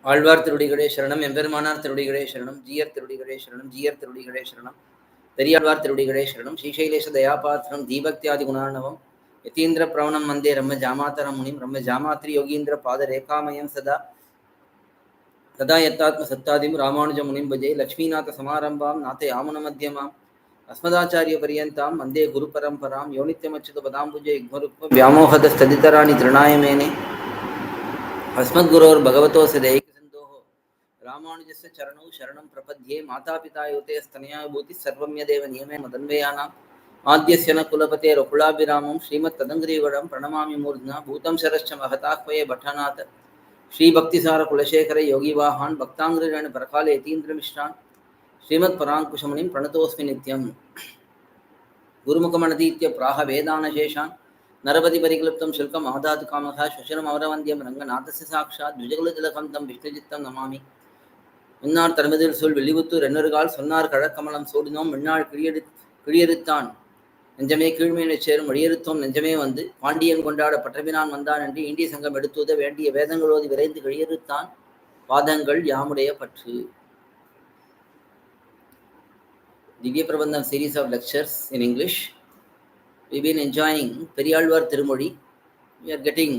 ஆழ்வார் திருடிகளே சரணம், எம்பெருமானார் திருடிகளே சரணம், ஜீயர் திருடிகளே சரணம், ஜீயர் திருடிகளே சரணம், பெரியாழ்வார் திருடிகளே சரணம், ஸ்ரீசைலேஷ தயாபாத்திரம் தீபக்தியாதி குணார்ணவம் யதீந்திர பிரவணம் வந்தே ரம்ம ஜாமாதரம் முனிம் ரம்ம ஜாமாத்ரி யோகீந்திர பாத ரேகாமயம் சதா ததா யத்தாத்ம சத்தாதிம் ராமானுஜ முனிம் பஜே லக்ஷ்மீநாத சமாரம்பாம் நாதே ஆமுன மத்தியமாம் அஸ்மதாச்சாரிய பரியந்தாம் வந்தே குரு பரம்பராம் யோனித்யமச்சுத பதாம்புஜே யுக்மருக்ம வியாமோகத ஸ்ததிதராணி திருநாயமேனே अस्मद्गुरोर् भगवतोऽस्य दैकसिन्धोः रामानुजस्य चरणौ शरणं प्रपद्ये मातापिता युते स्तनया भूति सर्वं यदेव नियमे मदन्वयानाम् आद्यस्य न कुलपतेरुकुलाभिरामं श्रीमत्तदङ्ग्रीवरं प्रणमामि मूर्ध्ना भूतं शरश्च महताह्वये भट्टनाथ श्रीभक्तिसारकुलशेखर योगिवाहान् भक्ताङ्ग्रिरेण परकाले यतीन्द्रमिश्रान् श्रीमत्पराङ्कुशमुनिं प्रणतोऽस्मि नित्यं गुरुमुखमनतीत्य प्राह वेदानशेषान् नरपति परिक्लुप्तं शुल्कम् आदातु कामः श्वशनमवरवन्द्यं रङ्गनाथस्य साक्षात् द्विजकुलतिलकं तं विष्णुचित्तं नमामि முன்னார் தருமதில் சொல் வெள்ளிபுத்தூர் என்னொருகால் சொன்னார் கழக்கமலம் சூடினோம் மின்னாள் கிழியறுத்தான் நெஞ்சமே கீழ்மையினை சேரும் வழியறுத்தோம் நெஞ்சமே வந்து பாண்டியன் கொண்டாட பற்றபினான் வந்தான் என்று இந்திய சங்கம் எடுத்துத வேண்டிய வேதங்களோதி விரைந்து கிழியறுத்தான் வாதங்கள் யாமுடைய பற்று. Divyaprabandham series of lectures in English. We've been enjoying periyAzhwAr thirumozhi. We are getting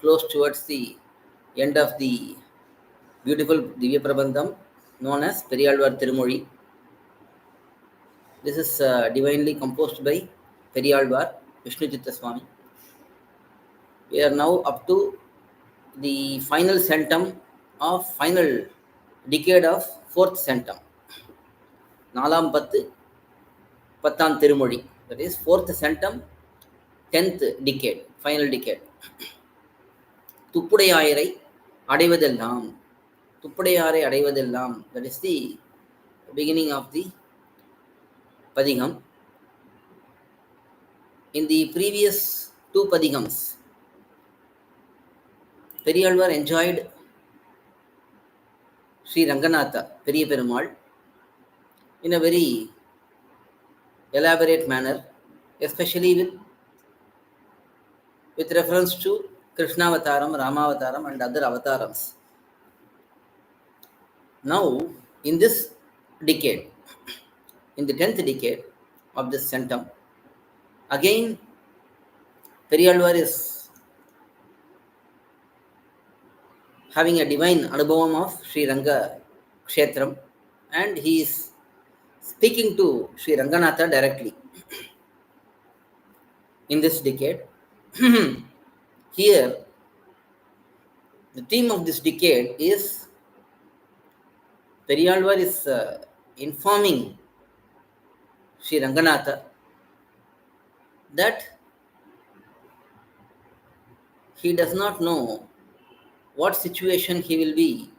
close towards the end of the beautiful dhivyaprabandham known as periyAzhwAr thirumozhi. This is divinely composed by periyAzhwAr Vishnuchitta swAmy. We are now up to the final centum of final decade of fourth centum. நாலாம் பத்து பத்தாம் திருமொழி, that is fourth centum, 10th decade, final decade. thuppudaiyArai அடைவதெல்லாம், thuppudaiyArai அடைவதெல்லாம், that is the beginning of the padigam. In the previous two padigams, periyAzhwAr enjoyed Sri Ranganatha Periya Perumal in a very elaborate manner, especially with reference to krishNa avataram, Rama avataram and other avatarams. Now, in this decade, in the 10th decade of this centum, again periyAzhwAr is having a divine anubhavam of Sri Ranga Kshetram, and he is speaking to Sri Ranganatha directly. In this decade, here the theme of this decade is periyAzhwAr is informing Sri Ranganatha that he does not know what situation he will be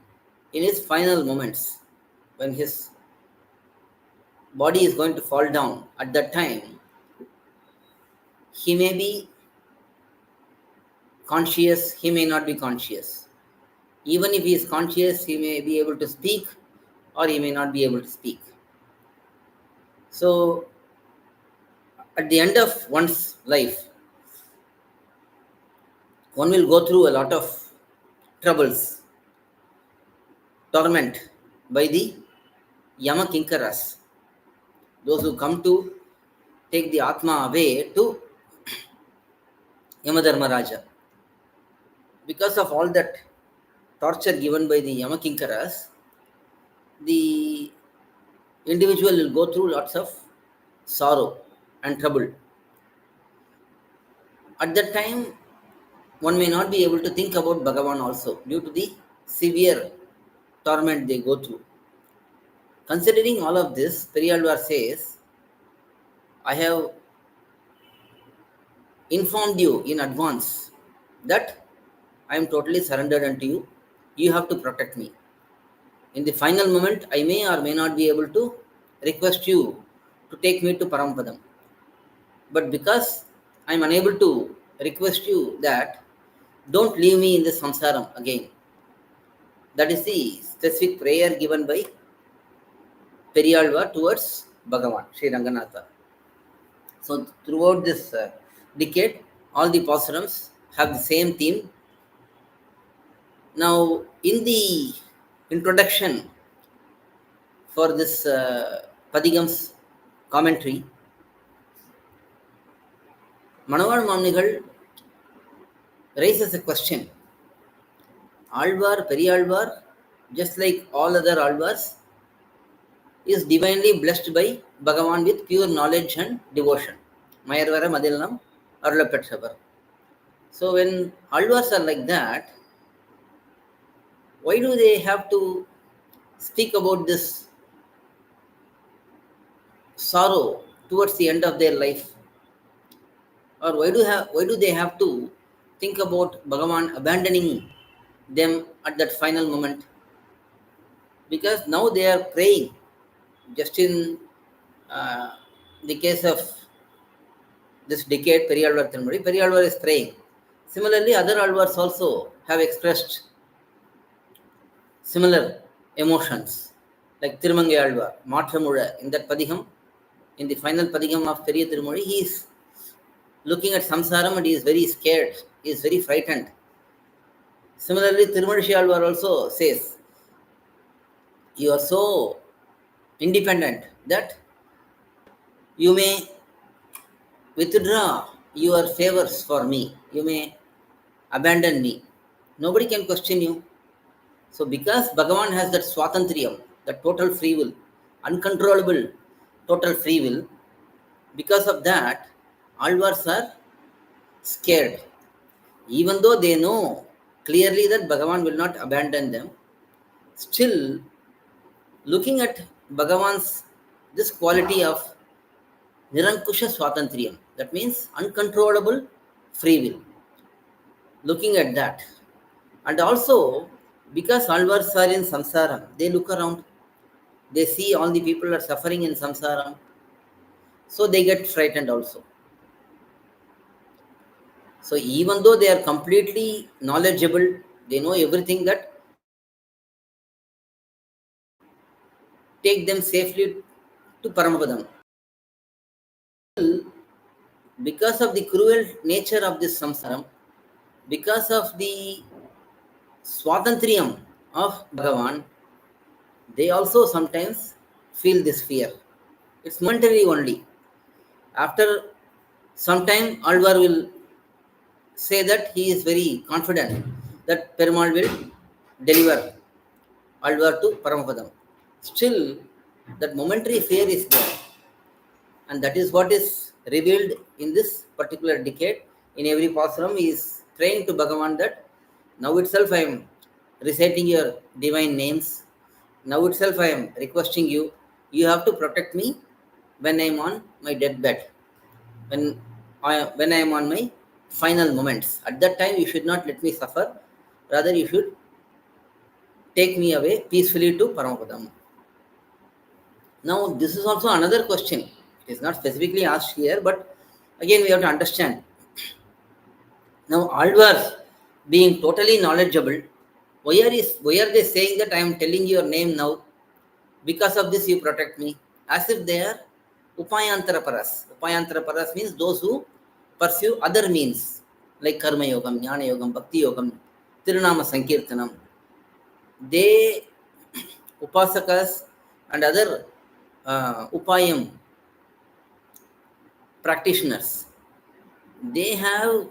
in his final moments when his body is going to fall down. At that time, he may be conscious, he may not be conscious. Even if he is conscious, he may be able to speak or he may not be able to speak. So, at the end of one's life, one will go through a lot of troubles, torment by the Yama Kinkaras, those who come to take the Atma away to Yamadharmaraja. Because of all that torture given by the Yamakinkaras, the individual will go through lots of sorrow and trouble. At that time, one may not be able to think about Bhagavan also due to the severe torment they go through. Considering all of this, periyAzhwAr says, I have informed you in advance that I am totally surrendered unto you. You have to protect me. In the final moment, I may or may not be able to request you to take me to Parampadam. But because I am unable to request you that, don't leave me in this samsaram again. That is the specific prayer given by periyAzhwAr towards Bhagavan, Sri Ranganatha. So, throughout this decade, all the pAsurams have the same theme. Now, in the introduction for this Padigam's commentary, Manavar Mamnigal raises a question. Alvar, periyAzhwAr, just like all other Alvars, is divinely blessed by Bhagavan with pure knowledge and devotion. Mayarvara Madilanam Arulapetsavar. So when Alvars are like that, why do they have to speak about this sorrow towards the end of their life? Or why do they have to think about Bhagavan abandoning them at that final moment? Because now they are praying. Just in uh, the case of this decade, periyAzhwAr Thirumozhi, periyAzhwAr is praying. Similarly, other Alvars also have expressed similar emotions, like Thirumangayalvar, Matramula, in that Padiham, in the final Padiham of Periya Thirumozhi, he is looking at samsaram and he is very scared, he is very frightened. Similarly, Thirumozhi also says, you are so independent that you may withdraw your favors for me, you may abandon me. Nobody can question you. So, because Bhagavan has that swatantriyam, that total free will, uncontrollable total free will, because of that, Alvars are scared. Even though they know clearly that Bhagavan will not abandon them, still looking at Bhagavan's this quality of Nirankusha Swatantriyam, that means uncontrollable free will. Looking at that, and also because Alvars are in samsara, they look around, they see all the people are suffering in samsara, so they get frightened also. So even though they are completely knowledgeable, they know everything that take them safely to Paramapadam. Because of the cruel nature of this samsara, because of the swatantriyam of Bhagavan, they also sometimes feel this fear. It's momentary only. After some time, Alvar will say that he is very confident that Perumal will deliver Alvar to Paramapadam. Still, that momentary fear is there. And that is what is revealed in this particular decade. In every pasuram, he is praying to Bhagavan that now itself I am reciting your divine names. Now itself I am requesting you, you have to protect me when I am on my deathbed, when I am on my final moments. At that time, you should not let me suffer. Rather, you should take me away peacefully to Paramapadam. Now, this is also another question. It is not specifically asked here, but again, we have to understand. Now, Alvars being totally knowledgeable, why are they saying that I am telling your name now? Because of this, you protect me. As if they are upayantara paras. Upayantara paras means those who pursue other means like karma yogam, jnana yogam, bhakti yogam, tirunama sankirtanam. They, upasakas and other upayam practitioners, they have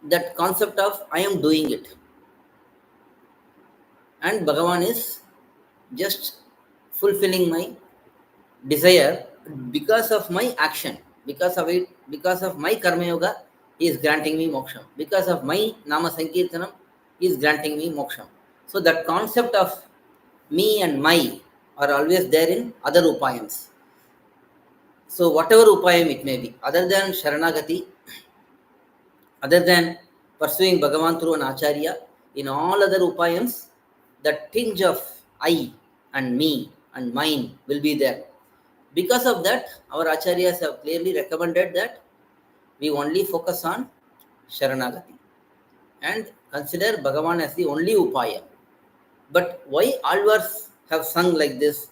that concept of I am doing it, and Bhagavan is just fulfilling my desire because of my action, because of it, because of my karma yoga, he is granting me moksha. Because of my nama sankirtanam, he is granting me moksha. So that concept of me and my are always there in other upayams. So whatever upayam it may be, other than Sharanagati, other than pursuing Bhagavan through an Acharya, in all other upayams, the tinge of I and me and mine will be there. Because of that, our Acharyas have clearly recommended that we only focus on Sharanagati and consider Bhagavan as the only upaya. But why Alvars have sung like this?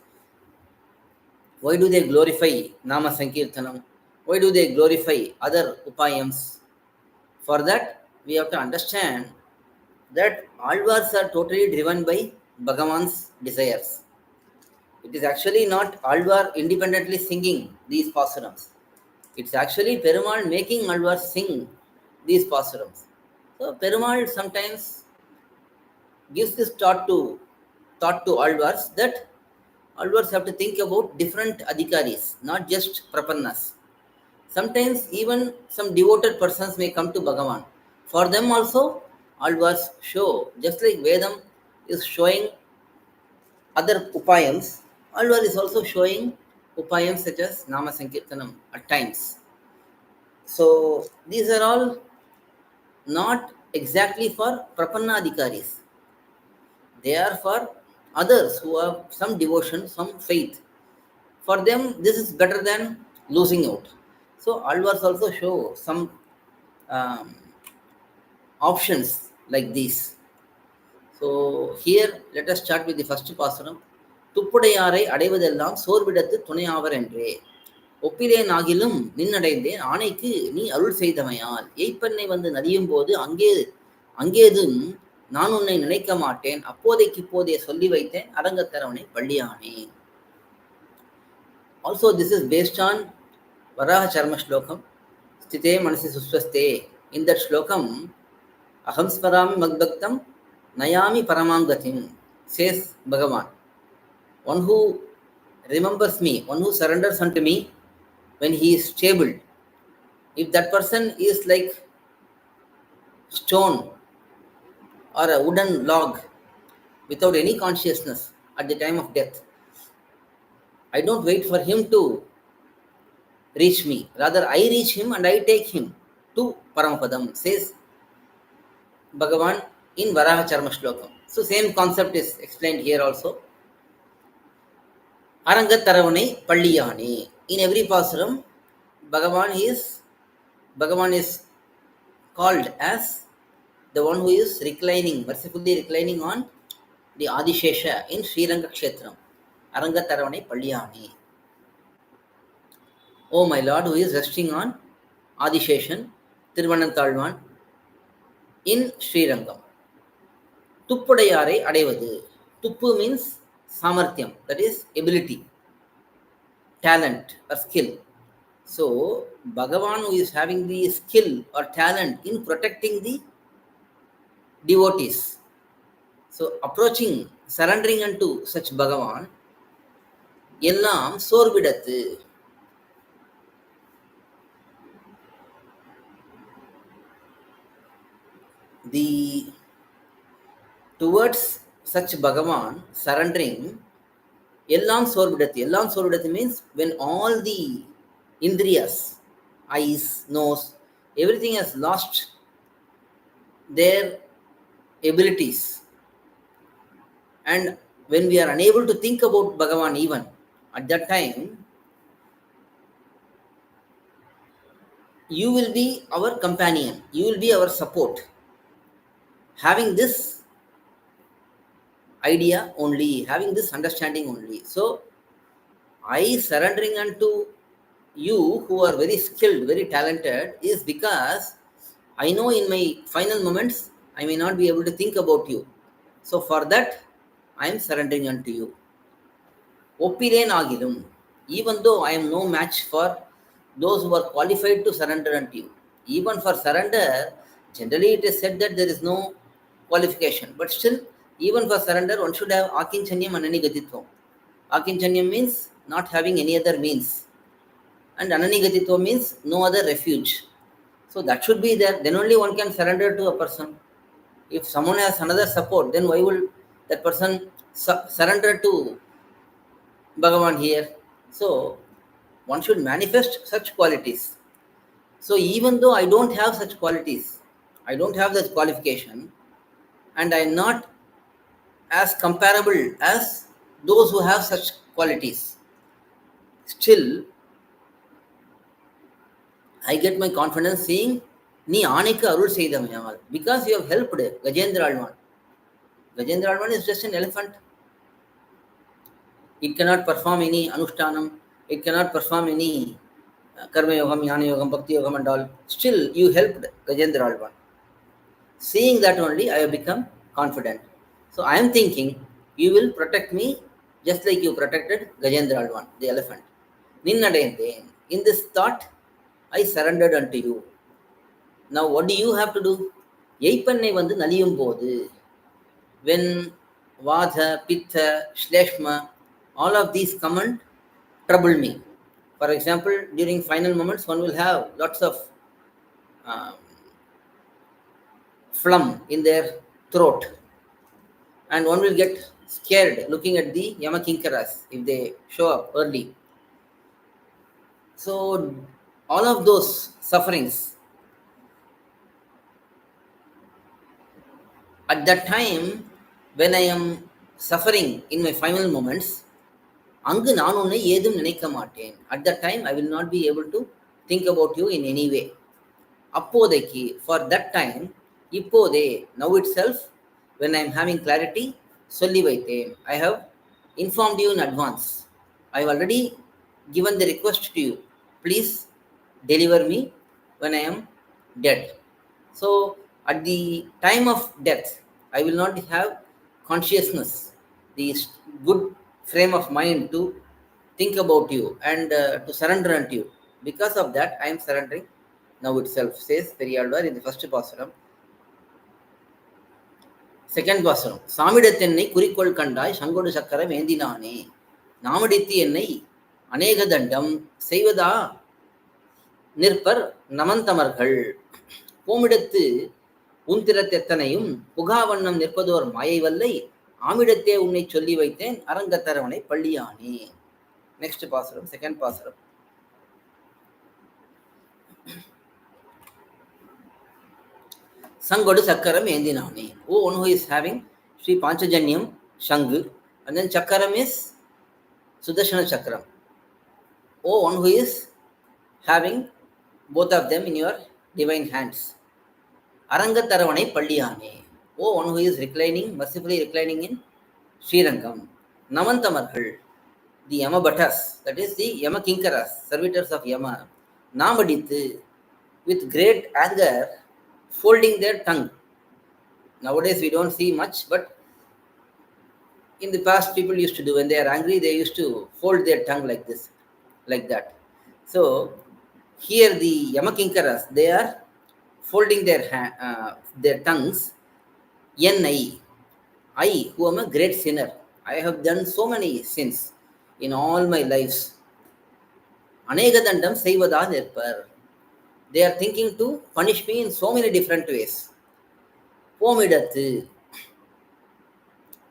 Why do they glorify Nama Sankirtanam? Why do they glorify other upayams? For that, we have to understand that Alvars are totally driven by Bhagavan's desires. It is actually not Alvar independently singing these pAsurams. It's actually Perumal making Alvar sing these pAsurams. So Perumal sometimes gives this thought to Alvars that Alvars have to think about different adhikaris, not just prapannas. Sometimes even some devoted persons may come to Bhagavan. For them also, Alvars show, just like Vedam is showing other upayams, Alvar is also showing upayams such as Nama Sankirtanam at times. So these are all not exactly for Prapanna Adhikaris. They are for others who have some devotion, some faith. For them, this is better than losing out. So Alvars also show some um, options like these. So here, let us start with the first pasuram. thuppudaiyArai அடைவதெல்லாம் சோர்விடத்து துணையாவர் என்றே. ஒப்பிலேன் ஆகிலும் நின்னடைந்தேன் ஆணைக்கு நீ அருள் செய்தமையால் எய்ப்பெண்ணை வந்து நதியும் போது அங்கேதும் நான் உன்னை நினைக்க மாட்டேன் அப்போதைக்கு இப்போதைய சொல்லி வைத்தேன் அரங்கத்தரவனை பள்ளியானே. Also, this is based on Varaha Charma Shlokam, Sthite Manasi Susvaste. In that Shlokam, Aham smarami Madbhaktam Nayami Paramam Gatim, says Bhagavan. One who remembers me, one who surrenders unto me when he is stable, if that person is like stone or a wooden log without any consciousness at the time of death, I don't wait for him to reach me. Rather, I reach him and I take him to Paramapadam, says Bhagavan in Varaha Charma Shlokam. So, same concept is explained here also. Arangataravanai Palliyane. In every pasuram, Bhagavan is called as the one who is reclining, mercifully reclining on the Adishesha in Sriranga Kshetram. Arangataravanai Palliyane. O my Lord, who is resting on Adisheshan, Thiruvananthalvan in Srirangam. thuppudaiyArai அடைவது. Thuppu means samarthyam, that is ability, talent or skill. So, Bhagavan who is having the skill or talent in protecting the devotees. So, approaching, surrendering unto such Bhagavan, எல்லாம் சோர்விடத்து. Towards such Bhagavan, surrendering, Ellam Sorvidati. Ellam Sorvidati means when all the Indriyas, eyes, nose, everything has lost their abilities. And when we are unable to think about Bhagavan even, at that time, you will be our companion. You will be our support. Having this idea only, having this understanding only. So, I surrendering unto you who are very skilled, very talented, is because I know in my final moments I may not be able to think about you. So, for that, I am surrendering unto you. Oppilen agilum, even though I am no match for those who are qualified to surrender unto you. Even for surrender, generally it is said that there is no qualification, but still, even for surrender, one should have Akinchanyam and Ananigatitvam. Akinchanyam means not having any other means, and Ananigatitvam means no other refuge. So that should be there. Then only one can surrender to a person. If someone has another support, then why will that person surrender to Bhagavan here? So one should manifest such qualities. So even though I don't have such qualities, I don't have that qualification, and I am not as comparable as those who have such qualities, still I get my confidence seeing நீ ஆணைக்கு அருள் செய்தமையால், because you have helped Gajendra Alvan. Gajendra Alvan is just an elephant. It cannot perform any anushtanam, it cannot perform any karma yogam, jnana yogam, bhakti yogam and all. Still you helped Gajendra Alvan. Seeing that only, I have become confident. So I am thinking, you will protect me just like you protected Gajendra Alwan, the elephant. Ninnadayanthen. In this thought, I surrendered unto you. Now what do you have to do? எய்ப்பண்ணை வந்து நலியும் போது, when Vada, Pitta, Shleshma, all of these come and trouble me. For example, during final moments, one will have lots of um, phlegm in their throat, and one will get scared looking at the Yamakinkaras if they show up early. So all of those sufferings, at that time when I am suffering in my final moments, அங்கு நான் உன்னை ஏதும் நினைக்க மாட்டேன். At that time I will not be able to think about you in any way. அப்போதைக்கு, for that time, இப்போதே, now itself, when I am having clarity, சொல்லி வைத்தேன். I have informed you in advance. I have already given the request to you. Please deliver me when I am dead. So at the time of death, I will not have consciousness, the good frame of mind to think about you and to surrender unto you. Because of that, I am surrendering now itself, says periyAzhwAr in the first pasuram. Second pasuram. சாமிடத்தென்னை குறிக்கோள் கண்டாய் சங்கொடு சக்கரம் ஏந்தினானே, நாமடித்து என்னை அநேக தண்டம் செய்வதா நிற்பர் நமந்தமர்கள், போமிடத்து உந்திரத்தெத்தனையும் புகாவண்ணம் நிற்பதோர் மாயை வல்லை, ஆமிடத்தே உன்னை சொல்லி வைத்தேன் அரங்கத்தரவனை பள்ளியானே. Next pasuram, second pasuram. Sangodu Chakaram Endinani. Oh, one who is having Sri Panchajanyam Shangu, and then Chakaram is Sudarshana Chakram. Oh, one who is having both of them in your divine hands. Arangataravanai Palliyane. Oh, one who is reclining, mercifully reclining in Srirangam. Namantamarkal, the Yama Bhattas, that is the Yama Kinkaras, servitors of Yama. Namadithu, with great anger, folding their tongue. Nowadays we don't see much, but in the past people used to do. When they are angry, they used to fold their tongue like this, like that. So here the Yamakinkaras, they are folding their tongues. I, who am a great sinner, I have done so many sins in all my lives. Anega dandam seivada nirpar. They are thinking to punish me in so many different ways. Pomidathu,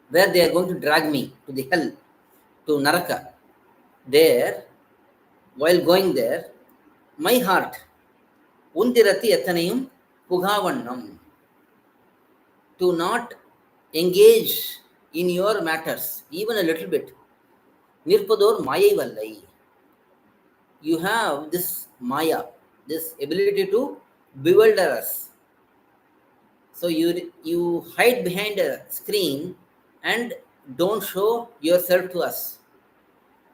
where they are going to drag me to the hell, to Naraka. There, while going there, my heart, Undirati Ethanayum Pugavannam, to not engage in your matters, even a little bit. Nirpador Maya Vallai. You have this Maya, this ability to bewilder us. So you hide behind a screen and don't show yourself to us.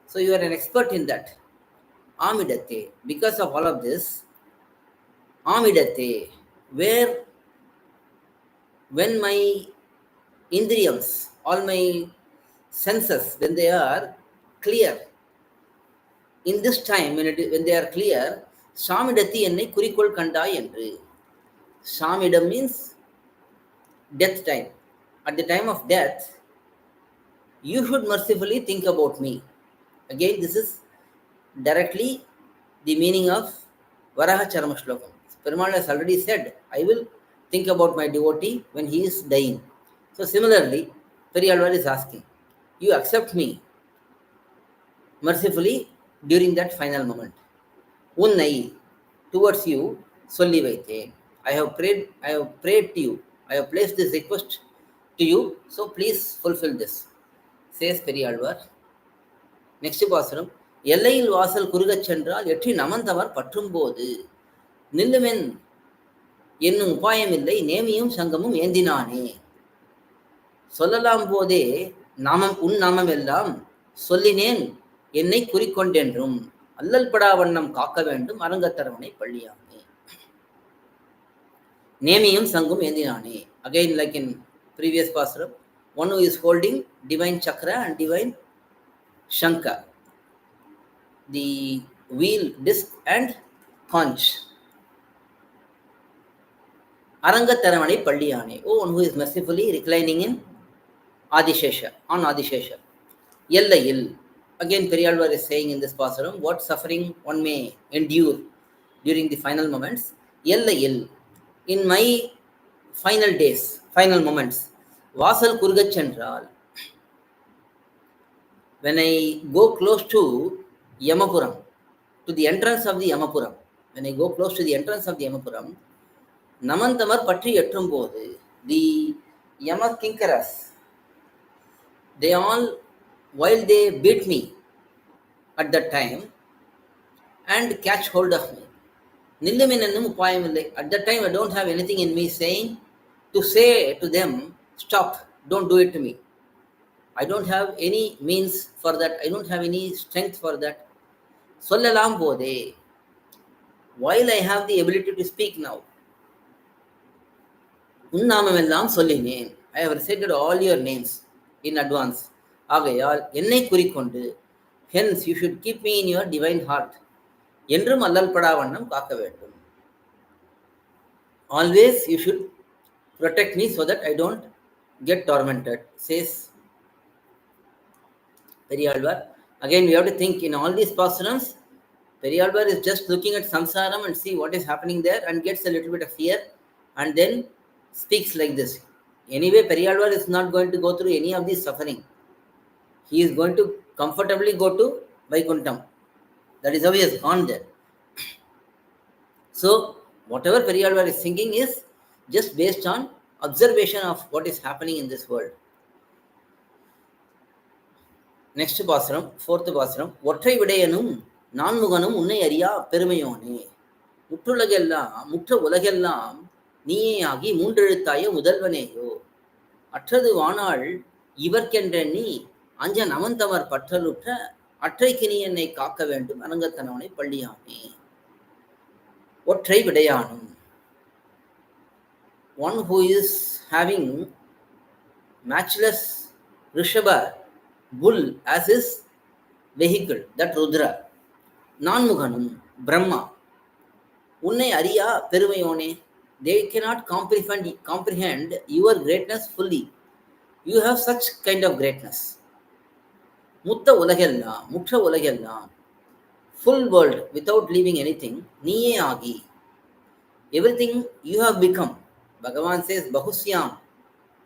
So you are an expert in that. Amidate. Because of all of this, Amidate, when my indriyams, all my senses, when they are clear, in this time, when they are clear, Samidati ennai kurikol kandai endru. Samidam means death time. At the time of death, you should mercifully think about me. Again, this is directly the meaning of Varaha Charama Shlokam. Perumal has already said, I will think about my devotee when he is dying. So similarly, periyAzhwAr is asking, you accept me mercifully during that final moment. Unnai, towards you, solli vaithen. I have prayed to you. I have placed this request to you. So please fulfill this, says periyAzhwAr. Next pasuram. எல்லையில் வாசல் குறுகச் சென்றால் எற்றி நமந்தவர் பற்றும் போது நில்லுமென் என்னும் உபாயமில்லை நேமியும் சங்கமும் ஏந்தினானே. சொல்லலாம் போதே நாமம் உன் நாமம் எல்லாம் சொல்லினேன் என்னை குறிக்கொண்டென்றும் அல்லல் படா வண்ணம் காக்க வேண்டும் அரங்கத்தரவனை பள்ளியானே. Nemiyum Sangum Endinani. Again, like in previous pasuram, one who is holding divine chakra and divine Shankha, the wheel, disc, and conch. Arangatharamani Palliyani. Oh, one who is mercifully reclining in Adishesha, on Adishesha. Yellayil. Again, periyAzhwAr is saying in this pasuram, what suffering one may endure during the final moments. Yellayil. In my final days, final moments. Vasal Kurgachendral. When I go close to Yamapuram, to the entrance of the Yamapuram, when I go close to the entrance of the Yamapuram, Namantamar Patri Yatrumbodhu, the Yama Kinkaras, they all, while they beat me at that time and catch hold of me, Nilluminannum Upayamillai. At that time, I don't have anything in me saying to say to them, stop, don't do it to me. I don't have any means for that. I don't have any strength for that. Sollalam Bode. While I have the ability to speak now, Unnamamellam Sollineen. I have recited all your names in advance. ஆகையால் என்னை குறிக்கொண்டு, hence you should keep me in your divine heart. என்றும் அல்லல்படா வண்ணம் காக்க வேண்டும். Always you should protect me so that I don't get tormented, says periyAzhwAr. Again, we have to think in all these pAsurams, periyAzhwAr is just looking at samsaram and see what is happening there and gets a little bit of fear and then speaks like this. Anyway, periyAzhwAr is not going to go through any of this suffering. He is going to comfortably go to Vaikuntham. That is how he has gone there. So, whatever periyAzhwAr is singing is just based on observation of what is happening in this world. Next pasuram, fourth pasuram. ஒற்றை விடையனும் நான்முகனும் உன்னை அறியா பெருமையோனே. முற்ற உலகெல்லாம் நீயே ஆகி மூன்றெழுத்தாய முதல்வனேயோ. அற்றது வானாள் இவர்க்கென்ற நீ அஞ்ச நமந்தமர் பற்றலுற்ற அற்றைக்கு நீ என்னை காக்க வேண்டும் அரங்கத்தனவனை பள்ளியானே. ஒற்றை விடையானும். One who is having matchless Rishabha bull as his vehicle, that Rudra. Nanmuganum, Brahma. Unnai Ariya Perumayone. They cannot comprehend your greatness fully. You have such kind of greatness. Mutta Ulagella, full world without leaving anything. Niye Agi. Everything you have become. Bhagavan says Bahusyam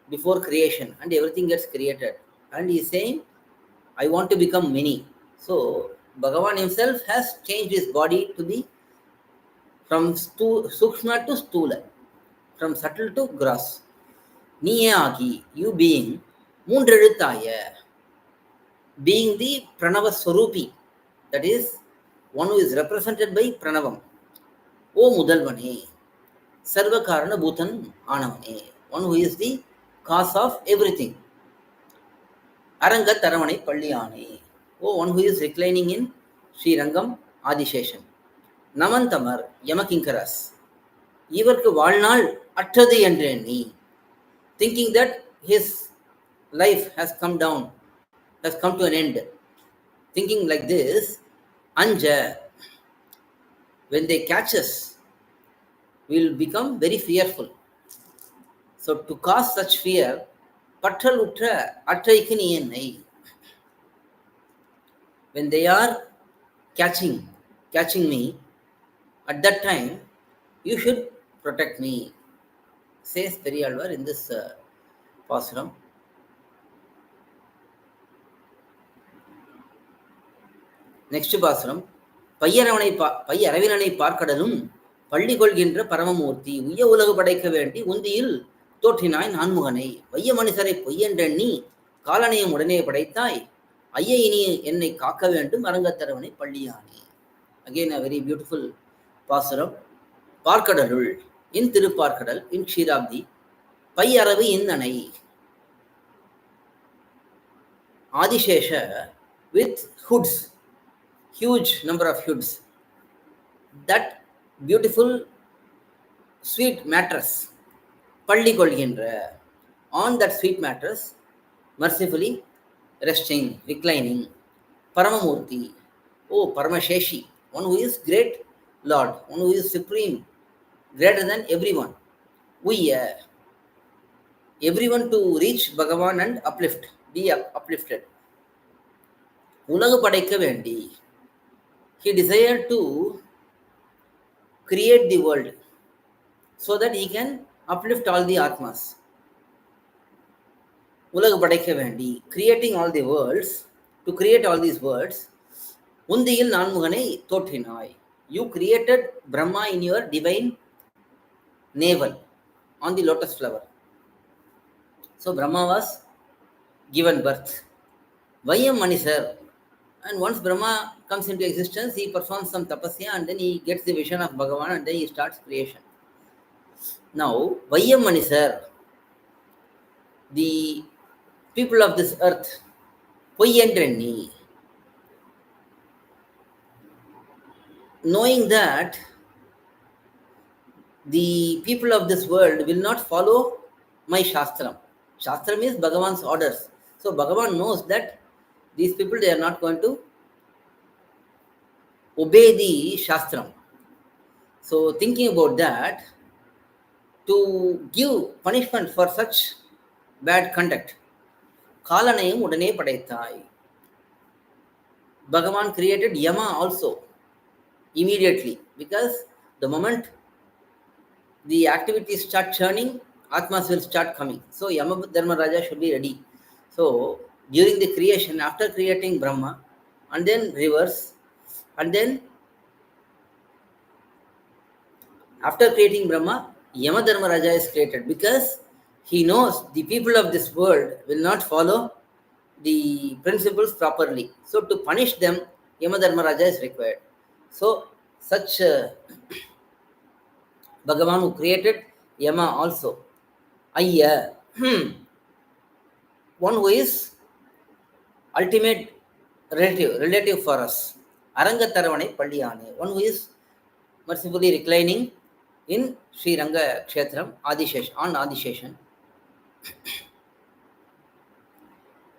before creation and everything gets created. And he is saying, I want to become many. So, Bhagavan himself has changed his body to be from Sukshma to Stula, from subtle to gross. Niye Agi, you being Mundreduthaya, being the Pranava Swarupi, that is, one who is represented by Pranavam. O Mudalvane, Sarva Karana Bhutan Anavane, one who is the cause of everything. Arangatharamani Palliyani, oh, one who is reclining in Sri Rangam Adisheshan. Namantamar Yamakinkaras, இவருக்கு வாழ்நாள் அற்றது என்று எண்ணி, thinking that his life has come to an end. Thinking like this, Anja, when they catch us, we will become very fearful. So to cause such fear, Pattalutra Atraikku நீ என்னை. When they are catching me, at that time, you should protect me, says periyAzhwAr in this pasuram. Next pasuram. பையரவினனை பார்க்கடலும் பள்ளி கொள்கின்ற பரமமூர்த்தி உய்ய உலகு படைக்க வேண்டி உந்தியில் தோற்றினாய் நான்முகனை வைய மனுஷரை பொய்யென்றெண்ணி காலனையும் உடனே படைத்தாய் ஐய இனி என்னை காக்க வேண்டும் அரங்கத்தரவனை பள்ளியானே. Again a very beautiful pasuram. பார்க்கடலுள், in Thiruparkadal, in க்ஷீராப்தி, பையரவு இன்னனை, Adishesha with hoods, huge number of hoods. That beautiful sweet mattress, பள்ளி கொள்கின்ற, on that sweet mattress, mercifully resting, reclining, Paramamurti, oh Paramasheshi, one who is great Lord, one who is supreme, greater than everyone. We everyone to reach Bhagavan and uplift, be uplifted. உலகு படைக்க வேண்டி, he desired to create the world so that he can uplift all the Atmas. உலகு படைக்க வேண்டி, creating all the worlds, to create all these worlds, உந்தியில் நான்முகனை தோற்றினாய். You created Brahma in your divine navel on the lotus flower. So Brahma was given birth. Vayam Manisar. And once Brahma comes into existence, he performs some tapasya and then he gets the vision of Bhagavan and then he starts creation. Now, Vayam Manisar, the people of this earth, Poyendrenni, knowing that the people of this world will not follow my Shastram. Shastram is Bhagavan's orders. So Bhagavan knows that these people, they are not going to obey the Shastram. So thinking about that, to give punishment for such bad conduct, Kalanayam udane padaithai. Bhagavan created Yama also immediately, because the moment the activities start churning, Atmas will start coming. So Yama Dharmaraja should be ready. So during the creation, after creating Brahma, and then reverse, and then after creating Brahma, Yama Dharmaraja is created, because he knows the people of this world will not follow the principles properly. So to punish them, Yama Dharmaraja is required. So such Bhagavan who created Yama also, Ayya, one who is ultimate relative for us, Arangataravanai Palliyane, one who is mercifully reclining in Sri Ranga Kshetram, Adisheshan, on Adisheshan.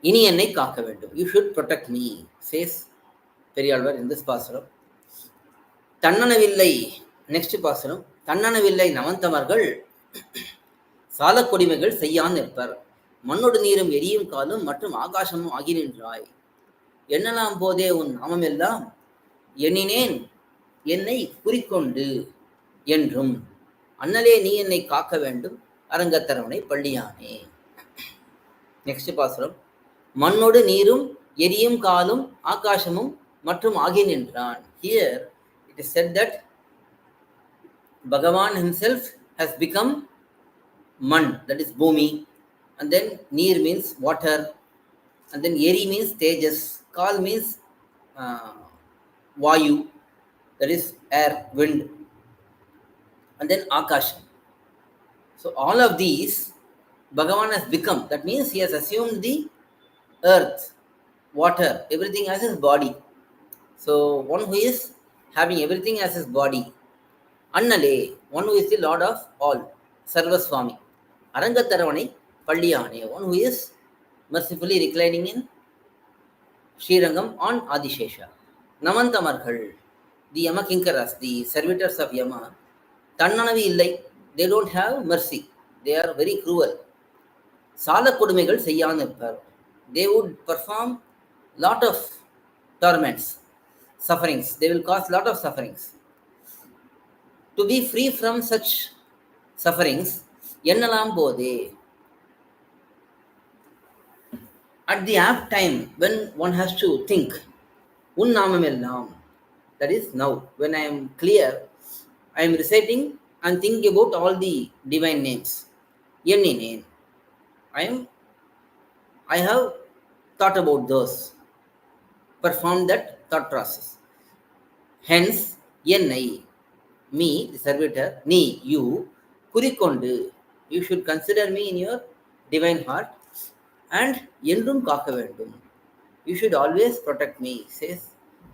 இனி என்னை காக்க வேண்டும். You should protect me, says periyAzhwAr in this pasuram. தன்னனவில்லை, next pasuram. தன்னனவில்லை நவந்தமர்கள் சால கொடிமைகள் செய்யான் நிற்பர். மண்ணோடு நீரும் எரியும் காலும் மற்றும் ஆகாசமும் ஆகி நின்றாய். எண்ணலாம் போதே உன் நாமம் எல்லாம் எண்ணினேன் என்னை குறிக்கொண்டு என்றும் அண்ணலே நீ என்னை காக்க வேண்டும் அரங்கத்தரவணை பள்ளியானே. நெக்ஸ்ட் பாசுரம். மண்ணோடு நீரும் எரியும் காலும் ஆகாசமும் மற்றும் ஆகி நின்றான். Here it is said that Bhagavan himself has become man, that is bhumi, and then neer means water, and then eri means tejas, kal means vayu, that is air, wind, and then akasha. So all of these Bhagavan has become. That means he has assumed the earth, water, everything as his body. So one who is having everything as his body. Annale, one who is the Lord of all, Sarva swAmy. Arangataravanai Palliyane, one who is mercifully reclining in Srirangam on Adishesha. Namantamargal, the Yama Kinkaras, the servitors of Yama, Tannanavi illai, they don't have mercy. They are very cruel. Sala Kudumegal Sayyanipar, they would perform lot of torments, sufferings. They will cause lot of sufferings. To be free from such sufferings, Yennalam Bode, at the apt time when one has to think, Unnamamellam, that is now, when I am clear, I am reciting and thinking about all the divine names. Yenninen, I have thought about those, performed that thought process. Hence, Yennai, me, the servitor, ni, you, kurikondu, you should consider me in your divine heart, and endrum kaaka vendum, you should always protect me, says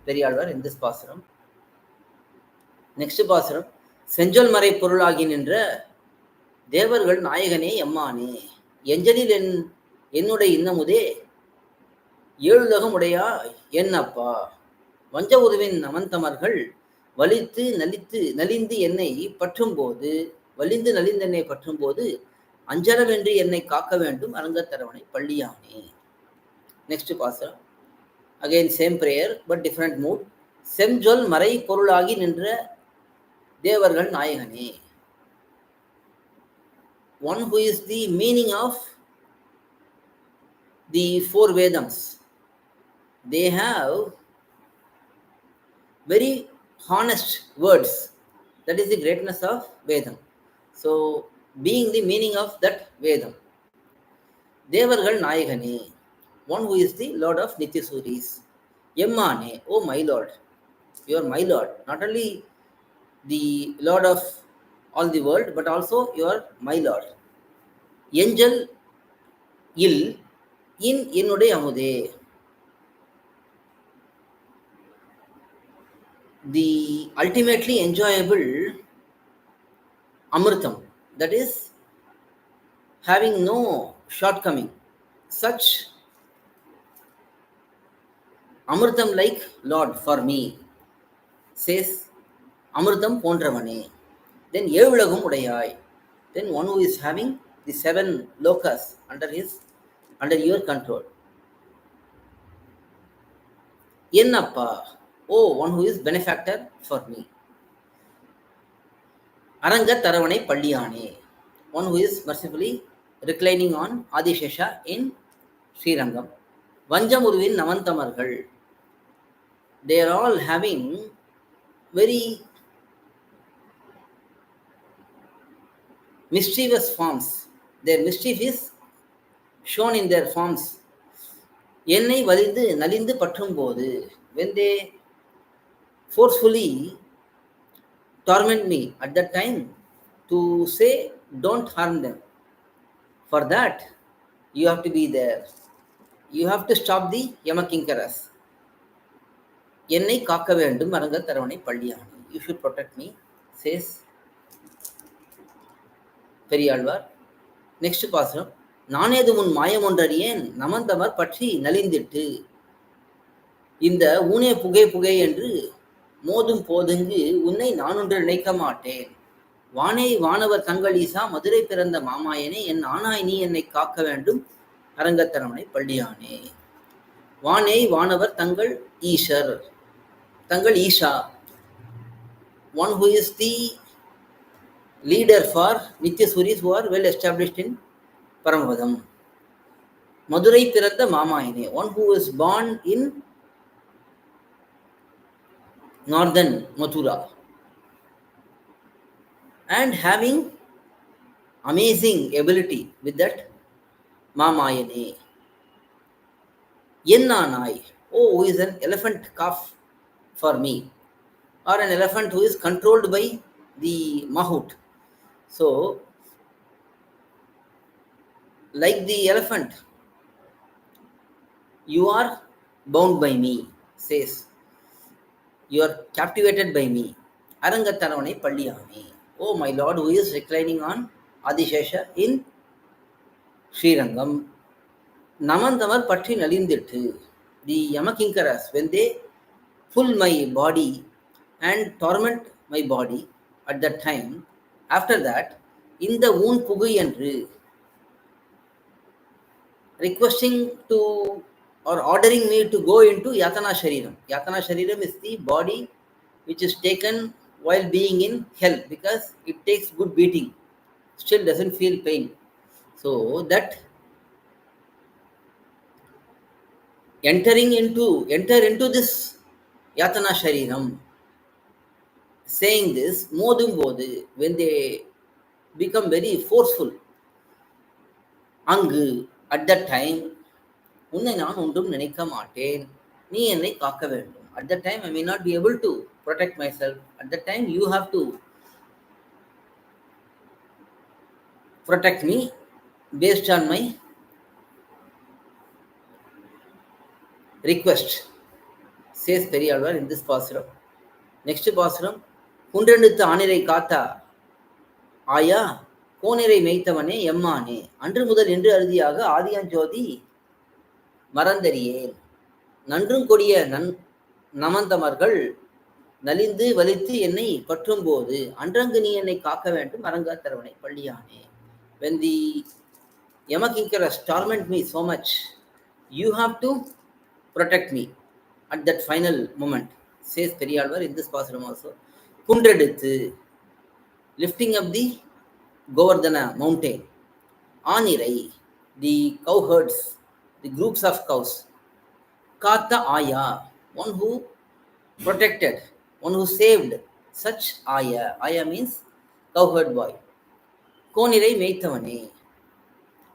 periyAzhwAr in this pasuram. Next pasuram. செஞ்சொல் மறை பொருளாகி நின்ற தேவர்கள் நாயகனே எம்மானே, எஞ்சலில் என்னுடைய இன்னமுதே, ஏழுலகம் உடையா என்னப்பா, வஞ்ச உருவின் அமந்தமர்கள் வலித்து நலிந்து என்னை பற்றும்போது, வலிந்து நலிந்து என்னை பற்றும்போது, அஞ்சலவென்று என்னை காக்க வேண்டும் அரங்கத்தரவணை பள்ளியானே. Next pasuram. Again same prayer but different mood. செஞ்சொல் மறை பொருளாகி நின்ற தேவர்கள் நாயகனே. One who is the meaning of the four Vedams. They have very honest words. That is the greatness of Vedam. So, being the meaning of that Vedam. Devargal Nayagane. One who is the Lord of Nityasuris. Yemmane, oh my Lord. You are my Lord. Not only the Lord of all the world, but also you are my Lord. Angel il in என்னுடைய அமுதே. The ultimately enjoyable amritam, that is having no shortcoming. Such amritam like Lord for me, says amritam போன்றவனே. Then ஏழுலகம் உடையாய். Then one who is having the 7 lokas under your control. Ennappa, oh one who is benefactor for me. Aranga Taravanai Palliyane, one who is mercifully reclining on Adishesha in Srirangam. Vanjamurvin Navantamargal, they are all having very mischievous forms. Their mischief is shown in their forms. என்னை வலிந்து நலிந்து பற்றும்போது, when they forcefully torment me at that time, to say don't harm them. For that you have to be there. You have to stop the Yamakinkaras. என்னை காக்க வேண்டும் அரங்க தரவணை பள்ளியானே. You should protect me, says periyAzhwAr. Next பாசுரம். நானேது முன் மாயம் ஒன்றறியேன் நமந்தமர் பற்றி நலிந்திட்டு. இந்த ஊனே புகை புகை என்று மோதும் போதுங்கு உன்னை நான் ஒன்று நினைக்க மாட்டேன். வானே வானவர் தங்கள் ஈசா மதுரை பிறந்த மாமாயனே, என் ஆனாய் நீ என்னை காக்க வேண்டும் அரங்கத்தரவணை பள்ளியானே. வானே வானவர் தங்கள் ஈஷர், தங்கள் Isha, one who is the leader for Nityasuris who are well established in Paramavadam. Madurai பிறந்த மாமாயனே, one who was born in northern Mathura and having amazing ability with that Mamayane. Yennanai, oh who is an elephant calf for me, or an elephant who is controlled by the Mahout. So, like the elephant, you are bound by me, says, you are captivated by me. Arangataravanai Palliyane, oh my Lord who is reclining on Adishesha in Srirangam. Namandamar Patti Nalindittu, the Yamakinkaras, when they pull my body and torment my body at that time, after that, in the wound pugu என்று requesting to or ordering me to go into Yatana Shariram. Yatana Shariram is the body which is taken while being in hell, because it takes good beating, still doesn't feel pain. So that enter into this Yatana Shariram, saying this, modum bodu, when they become very forceful, angu, at that time, உன்னை நான் ஒன்றும் நினைக்க மாட்டேன், நீ என்னை காக்க வேண்டும். At that time I may not be able to protect myself. At that time you have to protect me based on my request, says periyAzhwAr in this pasuram. Next pasuram. குன்றெடுத்து ஆனிரை காத்தா ஆயா கோனிரை மேய்த்தவனே எம்மானே அன்று முதல் இன்று அறுதியாக ஆதியாஞ்சோதி மறந்தறியேன் நன்றும் கொடிய நமந்தமர்கள் நலிந்து வலித்து என்னை பற்றும்போது அன்றங்கு நீ என்னை காக்க வேண்டும் அரங்கா தரவனை பள்ளியானே. When the Yamakinkaras torment me so much, you have to protect me at that final moment, says periyAzhwAr in this pasuram also. Kundreduthu, lifting up the Govardhana mountain. Anirai, the cow herds, the groups of cows. Kata Aya, one who protected, one who saved such Aya. Aya means cowherd boy. Konirai Meithavane,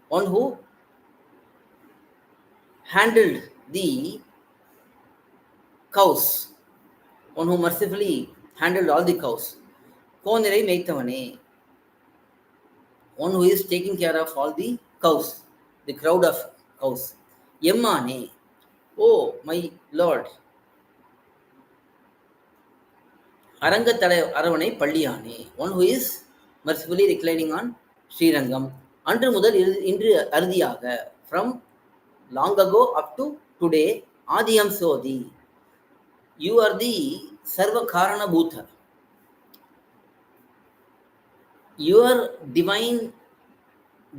one who handled the cows, one who mercifully handled all the cows. Konirai Meithavane, one who is taking care of all the cows, the crowd of cows. Yemmane, oh my Lord. அரங்கத்தரவனை பள்ளியானே, one who is mercifully reclining on Srirangam. அன்று முதல் இன்று அறுதியாக, from long ago up to today, ஆதியம் சோதி, you are the sarva karana bhutha, your divine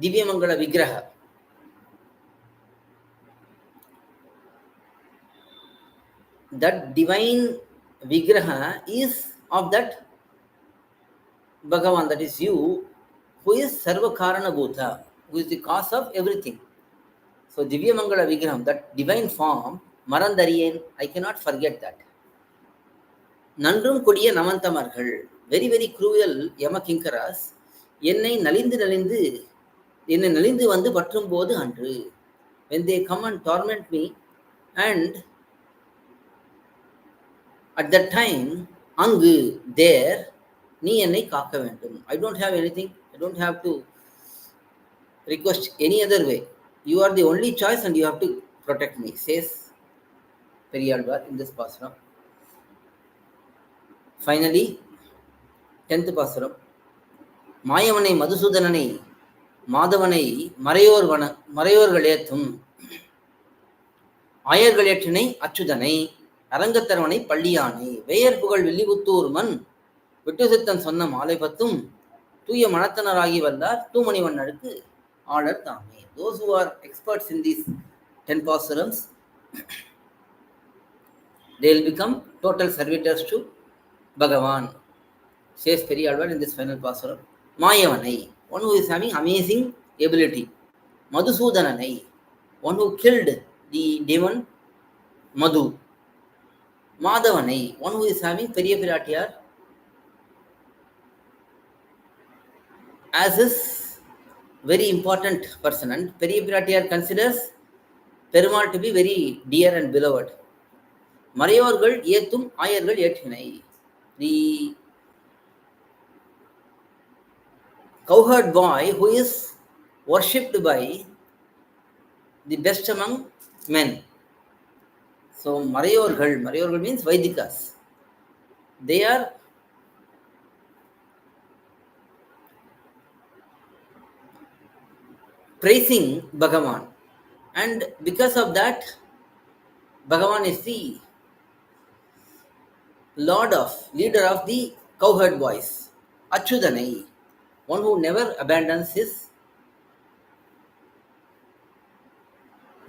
divyamangala vigraha, that divine vigraha is of that Bhagavan, that is you, who is sarva karana bhutha, who is the cause of everything. So divyamangala vigraham, that divine form, marandariyen, I cannot forget that. நன்றும் கொடிய நமந்தமர்கள், very very cruel Yamakinkaras, என்னை நலிந்து வந்து பற்றும் போது அன்று, when they come and torment me, and at that time, அங்கு, there, நீ என்னை காக்க வேண்டும். I don't have anything, I don't have to request any other way. You are the only choice and you have to protect me, says periyAzhwAr in this pasuram. Finally, 10th pasuram. மாயவனை மதுசூதனனை மாதவனை மறையோர்கள் ஏத்தும் ஆயர்கள் ஏற்றினை அச்சுதனை அரங்கத்தரவனை பள்ளியானை wear புகழ் வில்லிபுத்தூர் மண் விட்டு சித்தன் சொன்ன மாலை பத்தும் தூய மனத்தனராகி வந்தார் தூமணிவண்ணனுக்கு ஆளர் தாமே. Those who are experts in these 10 pasurams, they will become total servitors to Bhagavan, says periyAzhwAr in this final pasuram. Mayavanai, one who is having amazing ability. Madhusudananai, one who killed the demon Madhu. Madhavanai, one who is having periyapirattiyar as his very important person, and periyapirattiyar considers Perumal to be very dear and beloved. மறையோர்கள் ஏத்தும் ஆயர்கள் ஏற்றினை, the cowherd boy who is worshipped by the best among men. So மறையோர்கள் means Vaidikas. They are praising Bhagavan, and because of that, Bhagavan is the leader of the cowherd boys. Achyudanai, one who never abandons his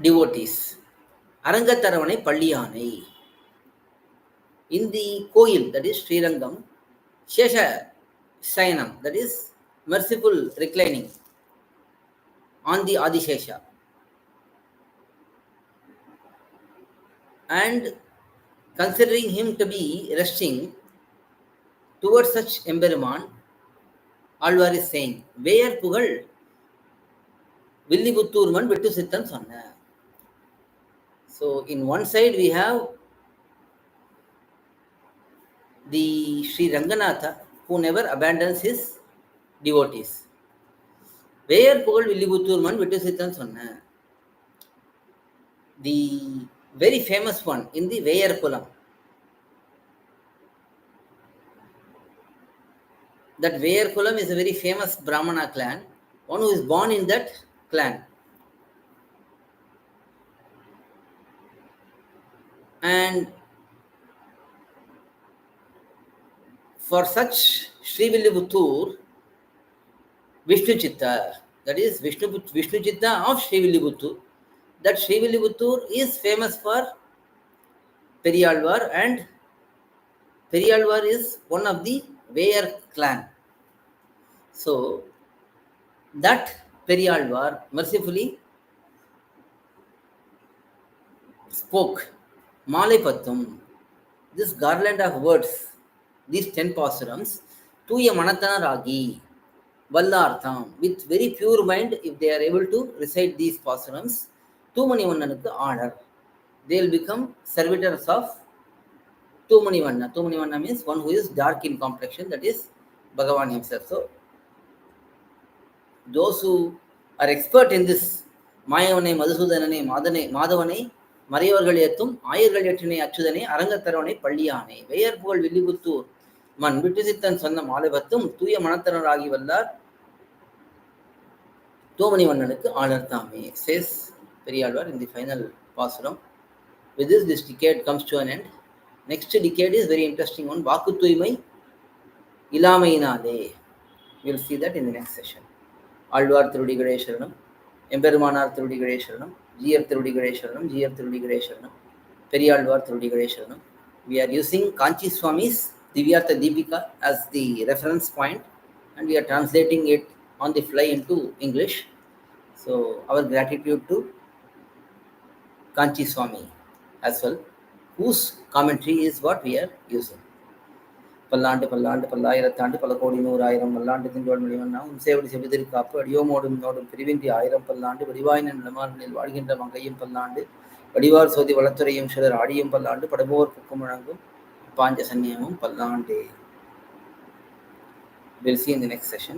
devotees. Arangataravanai Palliyanai, in the Koil, that is Srirangam, Shesha Sayanam, that is merciful reclining on the Adishesha, and considering him to be resting towards such Emberiman, Alvar is saying, wear புகழ் வில்லிபுத்தூர்மன் விட்டு சித்தன் சொன்ன. So in one side we have the Sri Ranganatha, who never abandons his devotees. Wear புகழ் வில்லிபுத்தூர்மன் விட்டு சித்தன் சொன்ன, the very famous one in the Veyar Kulam. That Veer Kulam is a very famous Brahmana clan, one who is born in that clan. And for such Srivilliputtur, Vishnu Chitta, that is Vishnu Chitta of Srivilliputtur, that Srivilliputtur is famous for periyAzhwAr, and periyAzhwAr is one of the Veer clan. So that periyAzhwAr mercifully spoke Malai this garland of words, these 10 pAsurams, Tuya Manatana Ragi, Vallartham, with very pure mind, if they are able to recite these pAsurams, Tumanivannanuku honor. They will become servitors of Tumanivanna. Tumanivanna means one who is dark in complexion, that is Bhagavan himself. So, those who are expert in this, Mayavane, Madhusudanane, Madhavane, மறையவர்கள் ஏத்தும் ஆயர்கள் ஏற்றினை அச்சுதனை அரங்கத்தரவனை பள்ளியானை wear புகழ் வில்லிபுத்தூர் மண் விட்டுசித்தன் சொன்ன மாலைபத்தும் தூய மனத்தனராகி வல்லார் தோமணிவண்ணனுக்கு ஆளர்த்தாமே, says periyAzhwAr in the final pasuram. With this decade comes to an end. Next decade is very interesting one, வாக்கு தூய்மை இலாமையினாலே. We will see that in the next session. Alvar திருடிகளே சரணம், எம்பெருமானார் திருடிகளே சரணம், ஜீயர் திருடிகளே சரணம், ஜீயர் திருடிகளே சரணம், periyAzhwAr திருடிகளே சரணம். We are using Kanchi Swami's Divyartha Deepika as the reference point, and we are translating it on the fly into English. So our gratitude to Kanchi Swami as well, whose commentary is what we are using. பல்லாண்டு பல்லாண்டு பல்லாயிரத்தாண்டு பல கோடி நூறாயிரம் மல்லாண்டு தின்றோடு மொழிவண்ணா உன் சேவடி செவிதிரு காப்பு அடியோமோடும் நோடும் பிரிவின்றி 1000 பல்லாண்டு வடிவாயின நிலமார்களில் வாழ்கின்ற மங்கையும் பல்லாண்டு வடிவார் சோதி வளத்துறையும் சிலர் ஆடியும் பல்லாண்டு படுபோர் புக்கும் முழங்கும் பாஞ்ச சன்னியமும் பல்லாண்டே. We'll see in the next session.